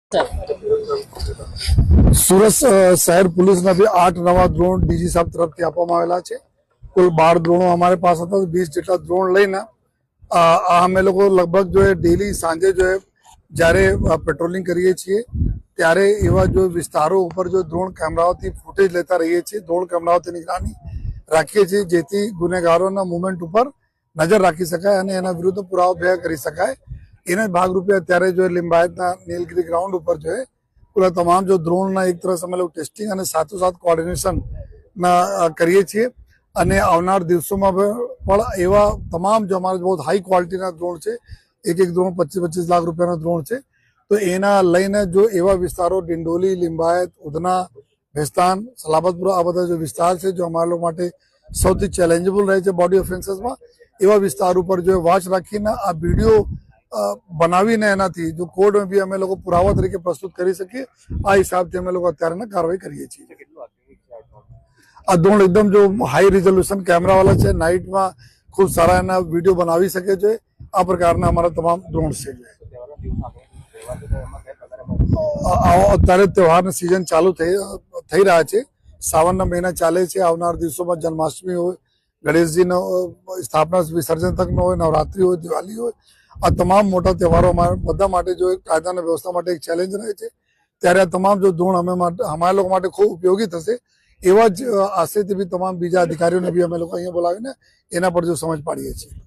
સુરત શહેર પોલીસના બી 8 નવા ડ્રોન ડીજી સાહેબ તરફથી આપવામાં આવેલા છે। કુલ 12 ડ્રોનો અમારે પાસે હતા। 20 જેટલા ડ્રોન લઈને અમે લોકો લગભગ જો ડેલી સાંજે જો જ્યારે પેટ્રોલિંગ કરીએ છીએ ત્યારે એવા જો વિસ્તારો ઉપર જો ડ્રોન કેમેરાઓથી ફૂટેજ લેતા રહીએ છીએ। ડ્રોન કેમેરાઓથી નિગરાની રાખીએ છીએ જેથી ગુનેગારોના મુવમેન્ટ ઉપર નજર રાખી શકાય અને એના વિરુદ્ધ પુરાવો ભેગા કરી શકાય। એના ભાગરૂપે અત્યારે જો લિંબાયતના નીલગિરી ગ્રાઉન્ડ ઉપર જો पूरा तमाम जो ड्रोन ना एक तरह से हम लोग टेस्टिंग और साथों साथ कोऑर्डिनेशन ना करिए छे। आवनार दिवसों में पण एवा तमाम जो हमारे बहुत हाई क्वालिटी ना ड्रोन है, एक ड्रोन 25-25 लाख रुपया ड्रोन है, तो एना लईने जो एवा विस्तारों डिंडोली, लिंबायत, उधना, भेस्तान, सलाबतपुर आ बधा जो विस्तार है जो हमारे लोग माटे सौथी चैलेंजेबल रहे छे बॉडी ऑफेंसेस में, एवा विस्तारों पर जो वॉच राखीने आ वीडियो बनावीने एनाथी जो कोर्ट में भी अमे लोग पुरावा तरीके प्रस्तुत करी सकीए। आ हिसाब से अमे लोग अत्यारे कार्रवाई करीए छीए। आ ड्रोन एकदम जो हाई रिजोल्यूशन कैमरा वाला है, नाइट में खूब सारा एना वीडियो बनावी सके छे। आ प्रकारना अमारा तमाम ड्रोन छे। अत्यारे तहेवारनी सीजन चालू थई रह्या छे। सावनना महीना चाले छे। आवनार दिवसों में जन्माष्टमी हो, गणेशजीनो स्थापना विसर्जन तकनो होय, नवरात्रि हो, दिवाली हो, आ तमाम मोटा तहेवारों बधा माटे जो एक कायदा ने व्यवस्था माटे एक चैलेंज रहे छे। त्यारे तमाम जो ड्रोन हमारे लोग माटे खूब उपयोगी थशे। एवा ज आशयथी भी तमाम बीजा अधिकारीओने भी अमे लोग अहींया बोलावीने एना पर जो समझ पाडीए छीए।